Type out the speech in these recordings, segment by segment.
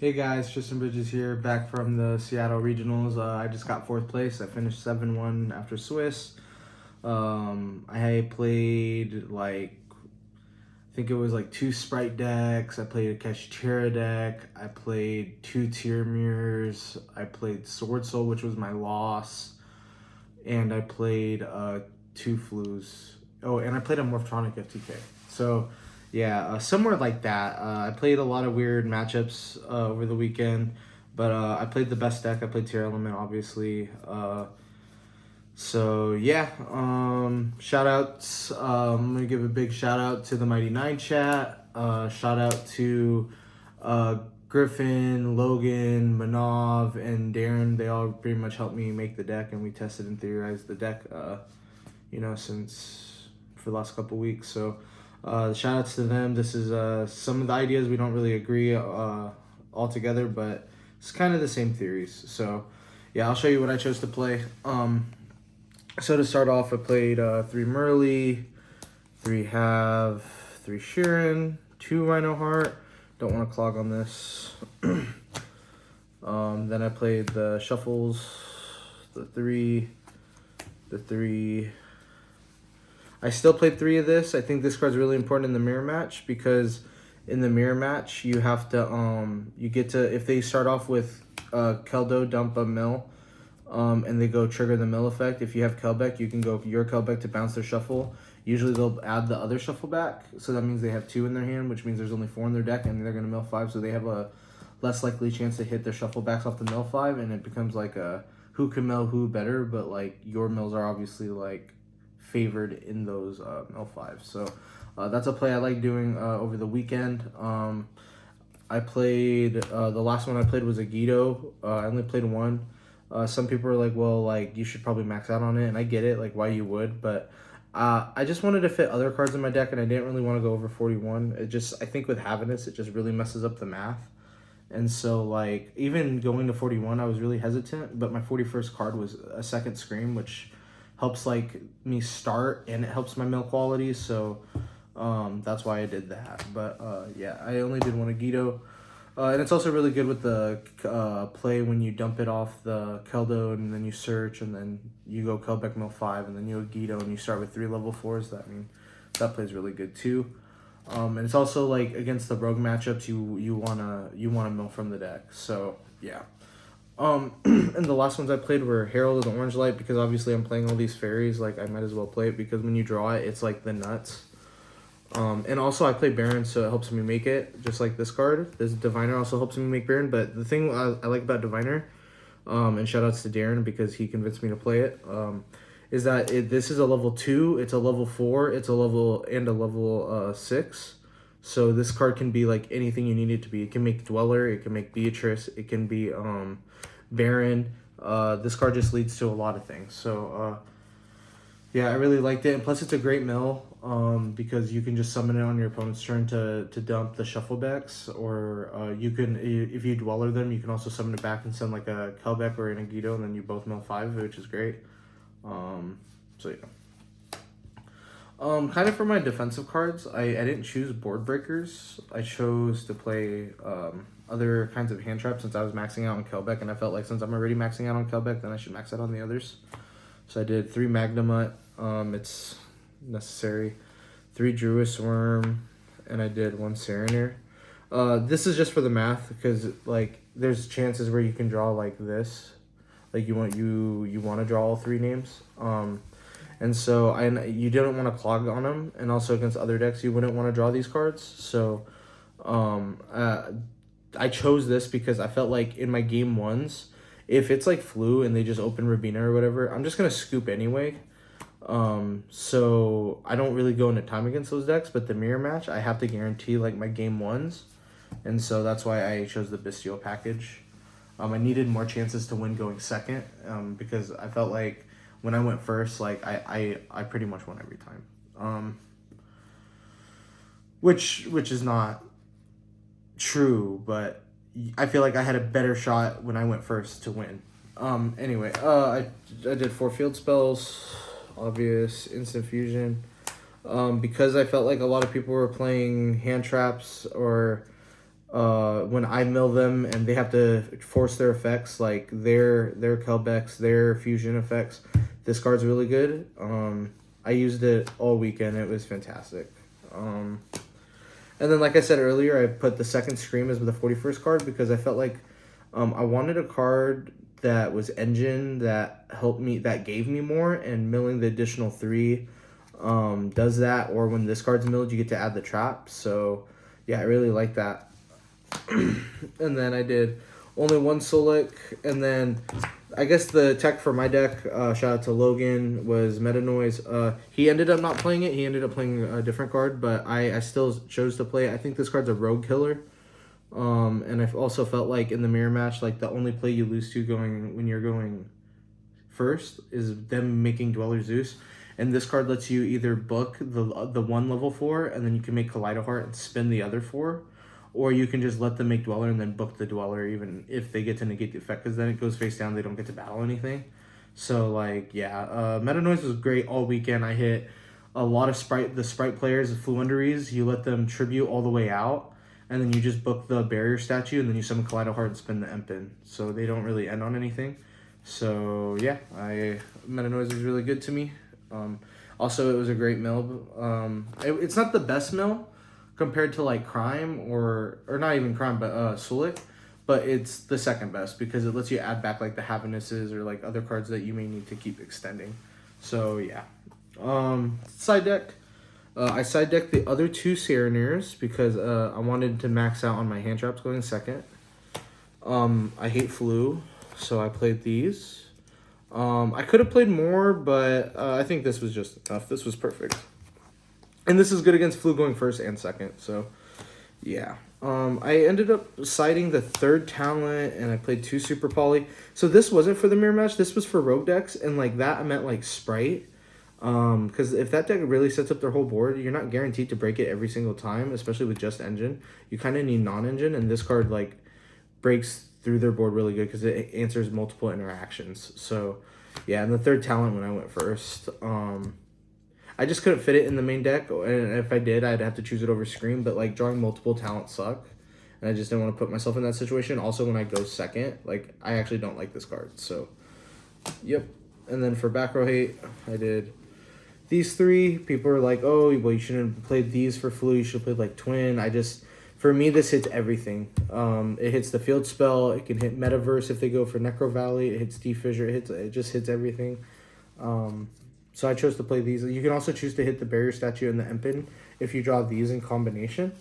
Hey guys, Tristan Bridges here, back from the Seattle Regionals. I just got 4th place. I finished 7-1 after Swiss. I played I think it was 2 Sprite decks. I played a Kashtira deck. I played 2 Tier Mirrors. I played Sword Soul, which was my loss. And I played 2 Flues. Oh, and I played a Morphtronic FTK. So yeah, somewhere like that. I played a lot of weird matchups over the weekend, but I played the best deck. I played Tearlaments, obviously. So yeah, shout outs. I'm gonna give a big shout out to the Mighty Nine chat. Shout out to Griffin, Logan, Manav, and Darren. They all pretty much helped me make the deck, and we tested and theorized the deck. Since for the last couple weeks. So shout outs to them. This is some of the ideas we don't really agree all together, but it's kind of the same theories. So yeah, I'll show you what I chose to play. So to start off, I played 3 Merly, 3 Have, 3 Sheeran, 2 Rhino Heart. Don't want to clog on this. Then I played the Shuffles, the 3. I still played 3 of this. I think this card's really important in the mirror match because in the mirror match you have to you get to, if they start off with Keldo dump a mill and they go trigger the mill effect. If you have Kelbeck, you can go your Kelbeck to bounce their shuffle. Usually they'll add the other shuffle back, so that means they have 2 in their hand, which means there's only 4 in their deck, and they're gonna mill 5, so they have a less likely chance to hit their shuffle backs off the mill 5, and it becomes like a who can mill who better, but your mills are obviously favored in those mill 5s. So that's a play I like doing over the weekend. I played the last one I played was a Guido. I only played 1. Some people are like, well, you should probably max out on it, and I get it, why you would, but I just wanted to fit other cards in my deck, and I didn't really want to go over 41. I think with having this, it just really messes up the math. And so, even going to 41, I was really hesitant, but my 41st card was a second Scream, which helps, me start, and it helps my mill quality, so that's why I did that. But, yeah, I only did 1 Agido. And it's also really good with the play when you dump it off the Keldo and then you search and then you go Kelbeck mill 5 and then you Agido and you start with 3 level 4s. That plays really good too. And it's also against the rogue matchups you wanna mill from the deck. So yeah. And the last ones I played were Herald of the Orange Light because obviously I'm playing all these fairies. I might as well play it because when you draw it, it's the nuts. And also I play Baron, so it helps me make it, just like this card. This Diviner also helps me make Baron, but the thing I like about Diviner, and shoutouts to Darren because he convinced me to play it, is that this is a level 2, it's a level 4, it's a level 6. So this card can be anything you need it to be. It can make Dweller, it can make Beatrice, it can be Baron. This card just leads to a lot of things. So yeah, I really liked it, and plus it's a great mill because you can just summon it on your opponent's turn to dump the shuffle backs, or you can, if you Dweller them, you can also summon it back and send a Kelbeck or an Agido, and then you both mill 5, which is great. So yeah. Kind of for my defensive cards, I didn't choose board breakers. I chose to play other kinds of hand traps since I was maxing out on Kelbeck, and I felt like since I'm already maxing out on Kelbeck, then I should max out on the others. So I did 3 Magnamut, it's necessary, 3 Druis Worm, and I did 1 Serener. This is just for the math because there's chances where you can draw this, you want to draw all 3 names. And so you didn't want to clog on them, and also against other decks you wouldn't want to draw these cards. So I chose this because I felt in my game 1s, if it's Flu and they just open Rabina or whatever, I'm just gonna scoop anyway. So I don't really go into time against those decks, but the mirror match I have to guarantee my game 1s, and so that's why I chose the Bestial package. I needed more chances to win going second, because I felt when I went first, I pretty much won every time. Which is not true, but I feel I had a better shot when I went first to win. Anyway, I did 4 field spells, obvious, instant fusion. Because I felt a lot of people were playing hand traps or when I mill them and they have to force their effects, like their Kelbex, their fusion effects, this card's really good. I used it all weekend. It was fantastic. And then, like I said earlier, I put the second Scream as the 41st card because I felt like I wanted a card that was engine that helped me, that gave me more, and milling the additional 3 does that. Or when this card's milled, you get to add the trap. So yeah, I really like that. And then I did only one Solic, and then I guess the tech for my deck, shout out to Logan, was Meta Noise. He ended up not playing it. He ended up playing a different card, but I still chose to play it. I think this card's a rogue killer. And I also felt like in the mirror match, like the only play you lose to going when you're going first is them making Dweller Zeus. And this card lets you either book the one level 4, and then you can make Kaleido Heart and spin the other 4. Or you can just let them make Dweller and then book the Dweller even if they get to negate the effect, because then it goes face down. They don't get to battle anything. So, like, yeah. Meta Noise was great all weekend. I hit a lot of the sprite players, the Fluenderies. You let them tribute all the way out, and then you just book the barrier statue, and then you summon Kaleido Heart and spin the Empin. So they don't really end on anything. So, yeah. Meta Noise was really good to me. Also, it was a great mill. It's not the best mill compared to like Crime or not even Crime, but Sulik, but it's the second best because it lets you add back like the Havinesses or like other cards that you may need to keep extending. So yeah. Side deck. I side decked the other 2 Sereners because I wanted to max out on my hand traps going second. I hate Flu, so I played these. I could have played more, but I think this was just enough. This was perfect. And this is good against Flu going first and second, so yeah. I ended up siding the 3rd talent, and I played 2 Super Poly. So this wasn't for the mirror match. This was for rogue decks, and like that I meant like Sprite. Because if that deck really sets up their whole board, you're not guaranteed to break it every single time, especially with just engine. You kind of need non-engine, and this card like breaks through their board really good because it answers multiple interactions. So yeah, and the 3rd talent when I went first. I just couldn't fit it in the main deck, and if I did, I'd have to choose it over Scream, but, like, drawing multiple talents suck, and I just didn't want to put myself in that situation. Also, when I go second, like, I actually don't like this card, so, yep. And then for back row hate, I did these 3. People are like, oh, well, you shouldn't have played these for Flu, you should have played, like, Twin. For me, this hits everything. It hits the field spell, it can hit Metaverse if they go for Necro Valley, it hits Defissure, it just hits everything. So I chose to play these. You can also choose to hit the barrier statue and the Empin if you draw these in combination.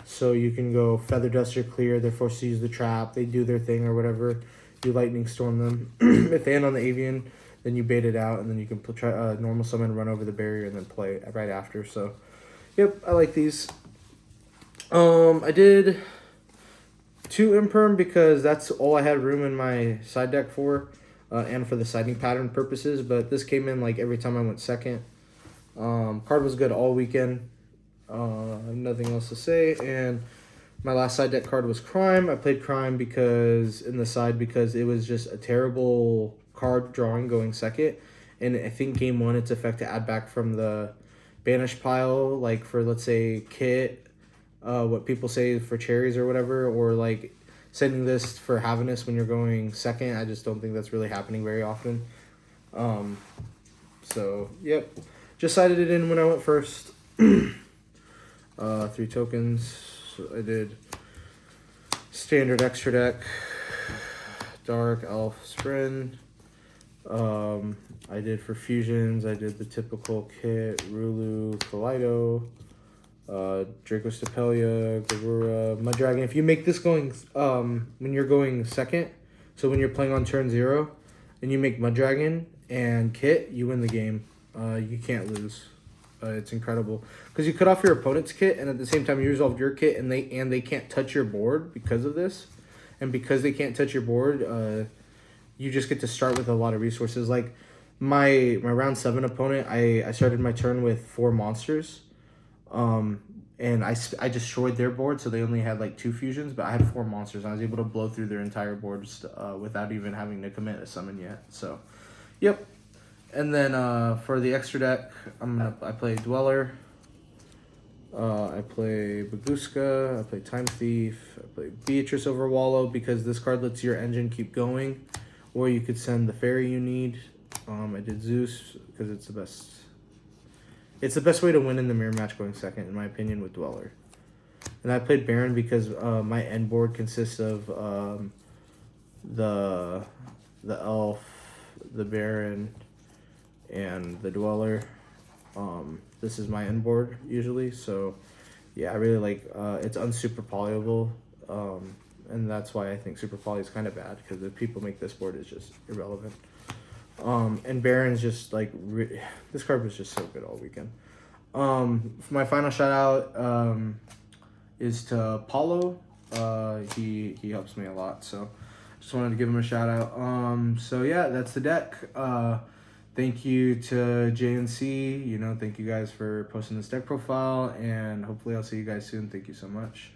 So you can go Feather Duster clear, they're forced to use the trap, they do their thing or whatever. You Lightning Storm them. If they end on the Avian, then you bait it out, and then you can try normal summon, run over the barrier, and then play it right after. So, yep, I like these. I did 2 Imperm because that's all I had room in my side deck for. And for the siding pattern purposes, but this came in like every time I went second. Card was good all weekend. Nothing else to say. And my last side deck card was Crime. I played Crime because it was just a terrible card drawing going second. And I think game 1 its effect to add back from the banish pile, like for let's say Kit, what people say for cherries or whatever, or like sending this for Haviness when you're going second. I just don't think that's really happening very often. So, yep. Just sided it in when I went first. 3 tokens. So I did standard extra deck, Dark, Elf, Sprin. I did for fusions, I did the typical kit, Rulu, Kaleido, Draco Stapelia, Garura, Muddragon. If you make this going, when you're going second, so when you're playing on turn 0, and you make Muddragon and Kit, you win the game. You can't lose. It's incredible because you cut off your opponent's kit, and at the same time you resolve your kit, and they can't touch your board because of this, and because they can't touch your board, you just get to start with a lot of resources. Like my round 7 opponent, I started my turn with 4 monsters, and I destroyed their board, so they only had like 2 fusions, but I had 4 monsters, and I was able to blow through their entire board without even having to commit a summon yet. So, yep. And then for the extra deck, I play Dweller, I play Baguska, I play Time Thief, I play Beatrice over Wallow because this card lets your engine keep going, or you could send the fairy you need. I did Zeus because it's the best. It's the best way to win in the mirror match going second, in my opinion, with Dweller. And I played Baron because my end board consists of the Elf, the Baron, and the Dweller. This is my end board usually, so yeah, I really like it's unsuper polyable, and that's why I think super poly is kind of bad because if people make this board, it's just irrelevant. And Baron's just like this card was just so good all weekend. My final shout out is to Paulo. He helps me a lot, so just wanted to give him a shout out. So yeah, that's the deck. Thank you to JNC. Thank you guys for posting this deck profile, and hopefully I'll see you guys soon. Thank you so much.